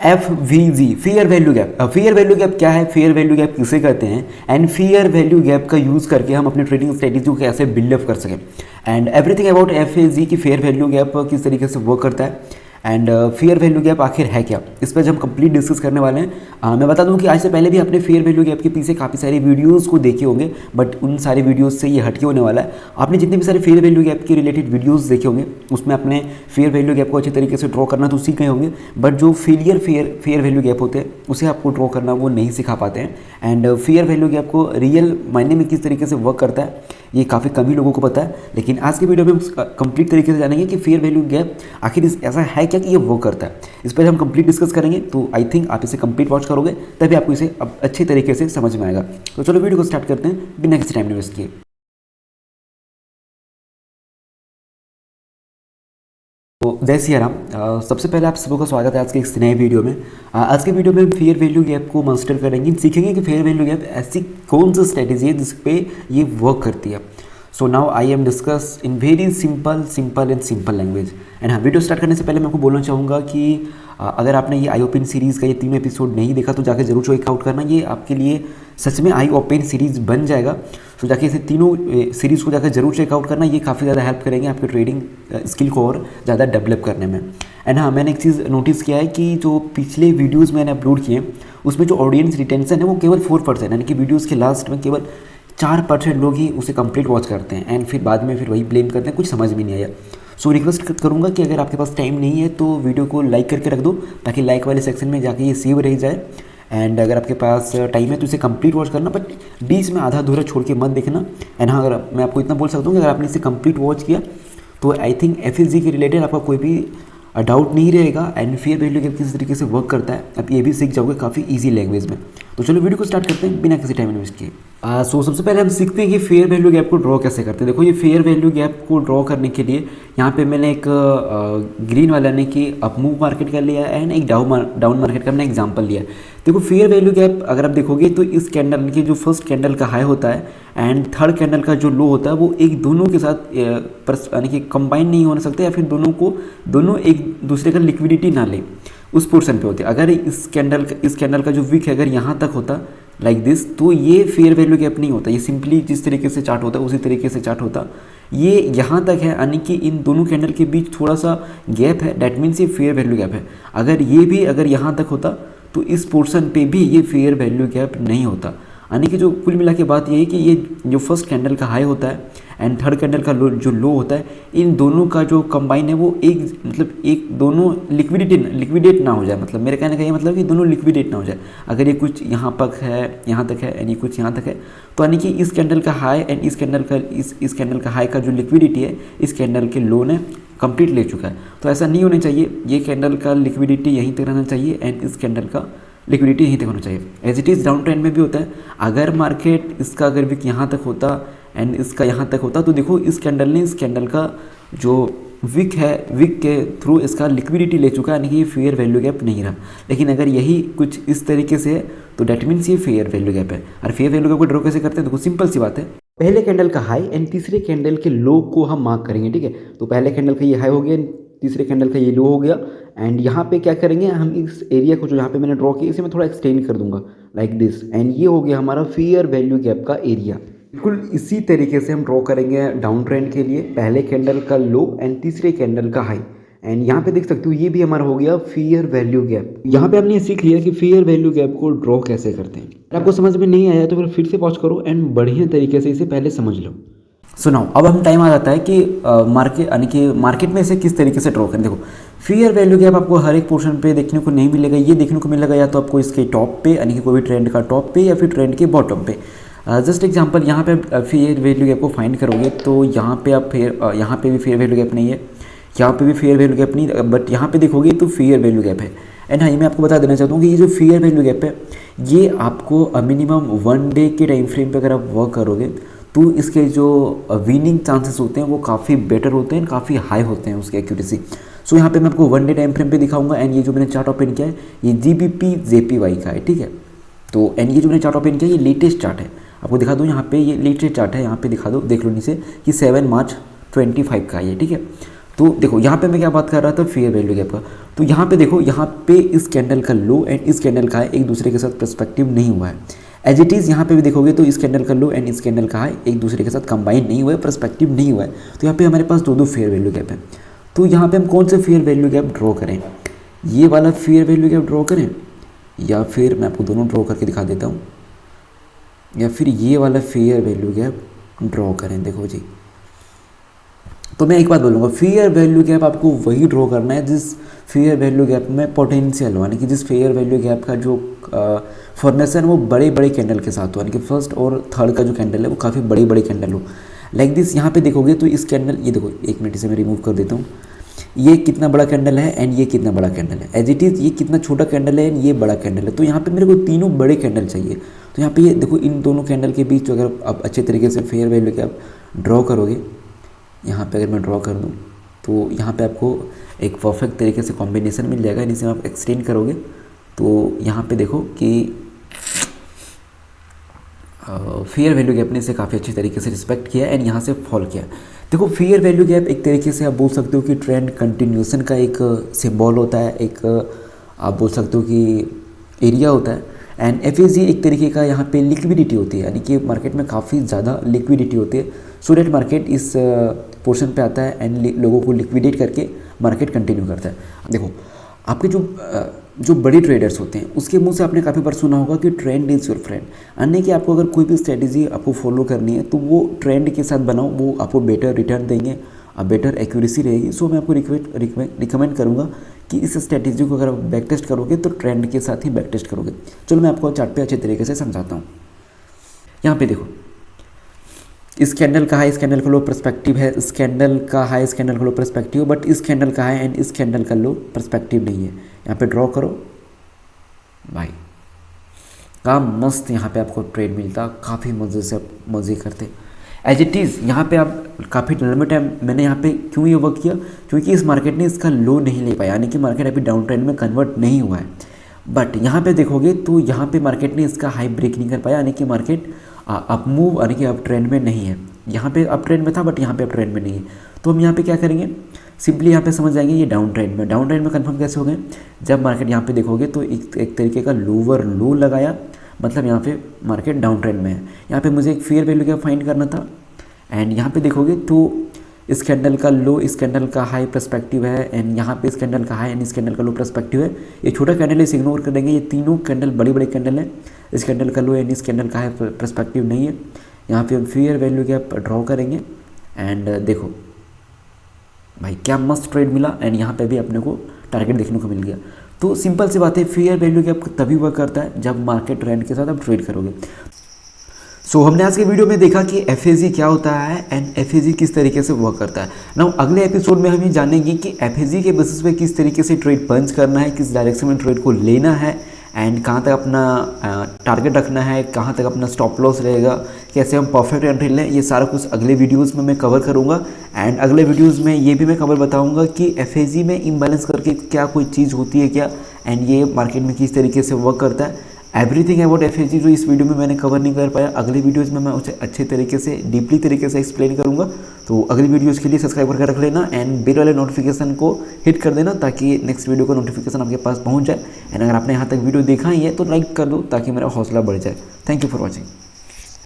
FVG, fair value gap. Fair value gap क्या है, fair value gap किसे कहते हैं, एंड फेयर वैल्यू गैप का यूज़ करके हम अपने ट्रेडिंग स्ट्रेटेजी को कैसे बिल्डअप कर सकें, एंड एवरीथिंग अबाउट FVG की फेयर वैल्यू गैप किस तरीके से वर्क करता है, एंड फेयर वैल्यू गैप आखिर है क्या, इस पर हम कंप्लीट डिस्कस करने वाले हैं। मैं बता दूं कि आज से पहले भी आपने फेयर वैल्यू गैप के पीछे काफ़ी सारे वीडियोस को देखे होंगे, बट उन सारे वीडियोस से ये हटके होने वाला है। आपने जितने भी सारे फेयर वैल्यू गैप के रिलेटेड वीडियोस देखे होंगे उसमें आपने फेयर वैल्यू गैप को अच्छे तरीके से ड्रॉ करना तो सीख गए होंगे, बट जो फेयर वैल्यू गैप होते हैं उसे आपको ड्रॉ करना वो नहीं सिखा पाते हैं। एंड फेयर वैल्यू गैप को रियल मायने में किस तरीके से वर्क करता है ये काफ़ी कम ही लोगों को पता है, लेकिन आज के वीडियो में हम कंप्लीट तरीके से जानेंगे कि फेयर वैल्यू गैप आखिर ऐसा है क्या कि ये वर्क करता है। इस पर हम कंप्लीट डिस्कस करेंगे, तो आई थिंक आप इसे कंप्लीट वॉच करोगे तभी आपको इसे अब अच्छे तरीके से समझ में आएगा। तो चलो वीडियो को स्टार्ट करते हैं बिना किसी टाइम वेस्ट किए। तो जय सिया राम। सबसे पहले आप सबों का स्वागत है आज के इस नए वीडियो में। आज के वीडियो में हम फेयर वैल्यू गैप को मास्टर करेंगे, सीखेंगे कि फेयर वैल्यू गैप ऐसी कौन सी स्ट्रेटेजी है जिस पे ये वर्क करती है। So now I am discuss in very simple and simple language. And हाँ, वीडियो स्टार्ट करने से पहले मैं आपको बोलना चाहूँगा कि अगर आपने ये आई ओपन सीरीज़ का ये 3 एपिसोड नहीं देखा तो जाके जरूर चेकआउट करना, ये आपके लिए सच में आई ओपन सीरीज़ बन जाएगा। तो जाके इसे तीनों सीरीज़ को जाकर जरूर चेकआउट करना, ये काफ़ी ज़्यादा हेल्प करेंगे आपके ट्रेडिंग स्किल को और ज़्यादा डेवलप करने में। एंड हाँ, मैंने एक चीज़ नोटिस किया है कि जो पिछले वीडियोज़ मैंने अपलोड किए उसमें जो ऑडियंस रिटेंशन है वो केवल 4%, यानी कि वीडियोज़ के लास्ट में केवल 4% लोग ही उसे कंप्लीट वॉच करते हैं एंड फिर बाद में फिर वही ब्लेम करते हैं, कुछ समझ में नहीं आया। सो रिक्वेस्ट करूँगा कि अगर आपके पास टाइम नहीं है तो वीडियो को लाइक करके रख दो ताकि लाइक वाले सेक्शन में जाके ये सेव रह जाए। एंड अगर आपके पास टाइम है तो इसे कंप्लीट वॉच करना, बट बीच में आधा अधूरा छोड़ के मत देखना। एंड हाँ, अगर मैं आपको इतना बोल सकता हूँ कि अगर आपने इसे कंप्लीट वॉच किया तो आई थिंक FSG के रिलेटेड आपका कोई भी डाउट नहीं रहेगा। एंड फेयर वैल्यू गैप किस तरीके से वर्क करता है आप ये भी सीख जाओगे काफ़ी ईजी लैंग्वेज में। तो चलो वीडियो को स्टार्ट करते हैं बिना किसी टाइम वेस्ट किए। सो सबसे पहले हम सीखते हैं कि फेयर वैल्यू गैप को ड्रॉ कैसे करते हैं। देखो, ये फेयर वैल्यू गैप को ड्रॉ करने के लिए यहाँ पे मैंने एक ग्रीन वाला ने कि अप मूव मार्केट का लिया एंड एक डाउन मार्केट का मैंने एग्जांपल लिया। देखो, फेयर वैल्यू गैप अगर आप देखोगे तो इस कैंडल की जो फर्स्ट कैंडल का हाई होता है एंड थर्ड कैंडल का जो लो होता है वो एक दोनों के साथ यानी कि कंबाइन नहीं हो सकते, या फिर दोनों एक दूसरे का लिक्विडिटी ना ले उस पोर्शन पे होते हैं। अगर इस कैंडल का जो विक है अगर यहाँ तक होता लाइक दिस तो ये फेयर वैल्यू गैप नहीं होता, ये सिंपली जिस तरीके से चार्ट होता है उसी तरीके से चार्ट होता। ये यहाँ तक है यानी कि इन दोनों कैंडल के बीच थोड़ा सा गैप है, डैट मीन्स ये फेयर वैल्यू गैप है। अगर ये भी अगर यहाँ तक होता तो इस पोर्शन पे भी ये फेयर वैल्यू गैप नहीं होता। यानी कि जो कुल मिला के बात ये है कि ये जो फर्स्ट कैंडल का हाई होता है एंड थर्ड कैंडल का जो लो होता है, इन दोनों का जो कंबाइन है वो एक दोनों लिक्विडेट ना हो जाए। मतलब मेरे कहने का ये मतलब कि दोनों लिक्विडेट ना हो जाए। अगर ये कुछ यहाँ तक है एंड ये कुछ यहाँ तक है तो यानी कि इस कैंडल का हाई एंड इस कैंडल का हाई का जो लिक्विडिटी है इस कैंडल के लो ने कंप्लीट ले चुका है। तो ऐसा नहीं होना चाहिए, ये कैंडल का लिक्विडिटी यहीं तक रहना चाहिए एंड इस कैंडल का लिक्विडिटी यहीं तक होना चाहिए। As it is down trend में भी होता है, अगर मार्केट इसका अगर विक यहाँ तक होता एंड इसका यहाँ तक होता तो देखो इस कैंडल ने इस कैंडल का जो विक है विक के थ्रू इसका लिक्विडिटी ले चुका है, यानी कि ये फेयर वैल्यू गैप नहीं रहा। लेकिन अगर यही कुछ इस तरीके से है तो डैट मीन्स ये फेयर वैल्यू गैप है। और फेयर वैल्यू गैप को ड्रॉ कैसे करते हैं, देखो सिंपल सी बात है। पहले कैंडल का हाई एंड तीसरे कैंडल के लो को हम मार्क करेंगे, ठीक है। तो पहले कैंडल का ये हाई हो गया, तीसरे कैंडल का ये लो हो गया एंड यहाँ पे क्या करेंगे हम इस एरिया को जो यहाँ पे मैंने ड्रॉ किया इसे मैं थोड़ा एक्सटेंड कर दूंगा लाइक दिस, एंड ये हो गया हमारा फेयर वैल्यू गैप का एरिया। बिल्कुल इसी तरीके से हम ड्रॉ करेंगे डाउन ट्रेंड के लिए, पहले कैंडल का लो एंड तीसरे कैंडल का हाई। एंड यहाँ पे देख सकते हो ये भी हमारा हो गया फेयर वैल्यू गैप। यहाँ पे हमने सीख लिया कि फेयर वैल्यू गैप को ड्रॉ कैसे करते हैं। अगर आपको समझ में नहीं आया तो फिर से वॉच करो एंड बढ़िया तरीके से इसे पहले समझ लो। सुनाओ, अब हम टाइम आ जाता है कि मार्केट में इसे किस तरीके से ड्रॉ करें। देखो, फेयर वैल्यू गैप आपको हर एक पोर्शन पे देखने को नहीं मिलेगा, ये देखने को मिलेगा या तो आपको इसके टॉप पे यानी कि कोई भी ट्रेंड का टॉप पे या फिर ट्रेंड के बॉटम पे। जस्ट एग्जांपल, यहाँ पे फेयर वैल्यू गैप को फाइंड करोगे तो यहाँ पे यहाँ पे भी फेयर वैल्यू गैप नहीं है, यहाँ पे भी फेयर वैल्यू गैप नहीं, बट यहाँ पे देखोगे तो फेयर वैल्यू गैप है। एंड हाँ, मैं आपको बता देना चाहता हूँ कि ये जो फेयर वैल्यू गैप है ये आपको मिनिमम 1 डे के टाइम फ्रेम पे अगर आप वर्क करोगे तो इसके जो विनिंग चांसेस होते हैं वो काफ़ी बेटर होते हैं, काफ़ी हाई होते हैं उसकी एक्यूरेसी। सो यहाँ पे मैं आपको 1 डे टाइम फ्रेम पे दिखाऊंगा एंड ये जो मैंने चार्ट ओपन किया है ये GBP JPY का है, ठीक है। तो एंड ये जो मैंने चार्ट ओपन किया ये लेटेस्ट चार्ट है, आपको दिखा दूँ यहाँ पे ये लेटेस्ट चार्ट है, यहाँ पे दिखा दो, देख लो नीचे कि 7 मार्च 25 का है ये, ठीक है। तो देखो यहाँ पे मैं क्या बात कर रहा था, फेयर वैल्यू गैप का। तो यहाँ पे देखो, यहाँ पे इस कैंडल का लो एंड इस कैंडल का हाई एक दूसरे के साथ पर्सपेक्टिव नहीं हुआ है। एज इट इज़ यहाँ पे भी देखोगे तो इस कैंडल का लो एंड इस कैंडल का हाई एक दूसरे के साथ कंबाइन नहीं हुआ है, पर्सपेक्टिव नहीं हुआ है। तो यहाँ पे हमारे पास दो फेयर वैल्यू गैप है। तो यहाँ पे हम कौन से फेयर वैल्यू गैप ड्रॉ करें, ये वाला फेयर वैल्यू गैप ड्रॉ करें, या फिर मैं आपको दोनों ड्रॉ करके दिखा देता हूँ, या फिर ये वाला फेयर वैल्यू गैप ड्रॉ करें। देखो जी, तो मैं एक बात बोलूँगा, फेयर वैल्यू गैप आपको वही ड्रॉ करना है जिस फेयर वैल्यू गैप में पोटेंशियल हो, यानी कि जिस फेयर वैल्यू गैप का जो फॉर्मेशन वो बड़े बड़े कैंडल के साथ हो, यानी कि फर्स्ट और थर्ड का जो कैंडल है वो काफ़ी बड़ी बड़ी कैंडल हो। लाइक दिस यहाँ पे देखोगे तो इस कैंडल, ये देखो एक मिनट इसे मैं रिमूव कर देता हूँ, ये कितना बड़ा कैंडल है एंड ये कितना बड़ा कैंडल है। एज इट इज़ ये कितना छोटा कैंडल है एंड ये बड़ा कैंडल है। तो यहाँ पे मेरे को तीनों बड़े कैंडल चाहिए। तो यहाँ पे ये देखो, इन दोनों कैंडल के बीच अगर आप अच्छे तरीके से फेयर वैल्यू गैप ड्रॉ करोगे, यहाँ पे अगर मैं ड्रॉ कर दूँ तो यहाँ पे आपको एक परफेक्ट तरीके से कॉम्बिनेशन मिल जाएगा। इसे आप एक्सटेंड करोगे तो यहाँ पे देखो कि फेयर वैल्यू गैप ने इसे काफ़ी अच्छी तरीके से रिस्पेक्ट किया एंड यहाँ से फॉल किया। देखो, फेयर वैल्यू गैप एक तरीके से आप बोल सकते हो कि ट्रेंड कंटिन्यूएशन का एक सिंबल होता है, एक आप बोल सकते हो कि एरिया होता है। एंड एफएसजी एक तरीके का यहाँ पे लिक्विडिटी होती है, यानी कि मार्केट में काफ़ी ज़्यादा लिक्विडिटी होती है, सो डेट मार्केट इस पोर्शन पे आता है एंड लोगों को लिक्विडेट करके मार्केट कंटिन्यू करता है। देखो, आपके जो बड़े ट्रेडर्स होते हैं उसके मुंह से आपने काफ़ी बार सुना होगा कि ट्रेंड इज़ योर फ्रेंड, यानी कि आपको अगर कोई भी स्ट्रेटेजी आपको फॉलो करनी है तो वो ट्रेंड के साथ बनाओ, वो आपको बेटर रिटर्न देंगे, बेटर एक्यूरेसी रहेगी। सो मैं आपको रिकमेंड करूँगा कि इस स्ट्रेटेजी को अगर आप बैक टेस्ट करोगे तो ट्रेंड के साथ ही बैक टेस्ट करोगे। चलो मैं आपको चार्ट पे अच्छे तरीके से समझाता हूँ। यहाँ पे देखो, इस कैंडल का हाई इस कैंडल का लो पर्सपेक्टिव है, इस कैंडल का हाई इस कैंडल का लो पर्सपेक्टिव, बट इस कैंडल का हाई एंड इस कैंडल का लो पर्सपेक्टिव नहीं है। यहाँ पे ड्रॉ करो भाई, काम मस्त यहाँ पे आपको ट्रेड मिलता, काफ़ी मज़े से आप मज़े करते। एज इट इज़ यहाँ पे आप काफ़ी लंबे टाइम मैंने यहाँ पे क्यों ये वर्क किया, क्योंकि इस मार्केट ने इसका लो नहीं ले पाया, यानी कि मार्केट अभी डाउन ट्रेंड में कन्वर्ट नहीं हुआ है। बट यहाँ पे देखोगे तो यहाँ पे मार्केट ने इसका हाई ब्रेक नहीं कर पाया, यानी कि मार्केट अप मूव यानी कि अप ट्रेंड में नहीं है। यहाँ पे अप ट्रेंड में था बट यहाँ पे अप ट्रेंड में नहीं है। तो हम यहाँ पे क्या करेंगे, सिंपली यहाँ पे समझ जाएंगे ये डाउन ट्रेंड में कंफर्म कैसे हो गए। जब मार्केट यहाँ पे देखोगे तो एक तरीके का लोअर लो लगाया, मतलब यहाँ पे मार्केट डाउन ट्रेंड में है। यहाँ पे मुझे एक फेयर वैल्यू क्या फाइंड करना था एंड यहाँ पे देखोगे तो इस कैंडल का लो इस कैंडल का हाई पर्सपेक्टिव है एंड यहाँ पे इस कैंडल का हाई एंड इस कैंडल का लो पर्सपेक्टिव है। ये छोटा कैंडल है, इसे इग्नोर कर देंगे, ये तीनों कैंडल बड़ी बड़ी कैंडल है। इस कैंडल का लो एंड इस कैंडल का हाई पर्सपेक्टिव नहीं है। यहाँ पे हम फेयर वैल्यू गैप ड्रॉ करेंगे एंड देखो भाई क्या मस्त ट्रेड मिला एंड यहाँ पे भी अपने को टारगेट देखने को मिल गया। तो सिंपल सी बात है, फेयर वैल्यू गैप तभी वर्क करता है जब मार्केट ट्रेंड के साथ आप ट्रेड करोगे। सो हमने आज के वीडियो में देखा कि एफएजी क्या होता है एंड एफएजी किस तरीके से वर्क करता है। नाउ अगले एपिसोड में हम ये जानेंगे कि एफएजी के बेसिस पे किस तरीके से ट्रेड पंच करना है, किस डायरेक्शन में ट्रेड को लेना है एंड कहाँ तक अपना टारगेट रखना है, कहाँ तक अपना स्टॉप लॉस रहेगा, कैसे हम परफेक्ट एंट्री लें। ये सारा कुछ अगले वीडियोज़ में मैं कवर करूँगा एंड अगले वीडियोज़ में ये भी मैं कवर बताऊँगा कि एफएजी में इम्बैलेंस करके क्या कोई चीज़ होती है क्या एंड ये मार्केट में किस तरीके से वर्क करता है। एवरीथिंग अबाउट एफएजी जो इस वीडियो में मैंने कवर नहीं कर पाया, अगले वीडियोज़ में मैं उसे अच्छे तरीके से डीपली तरीके से एक्सप्लेन करूंगा। तो अगली वीडियोज़ के लिए सब्सक्राइब करके रख लेना एंड बेल वाले नोटिफिकेशन को हिट कर देना ताकि नेक्स्ट वीडियो का नोटिफिकेशन आपके पास पहुंच जाए। एंड अगर आपने यहाँ तक वीडियो देखा ही है तो लाइक कर दो ताकि मेरा हौसला बढ़ जाए। Thank you for watching.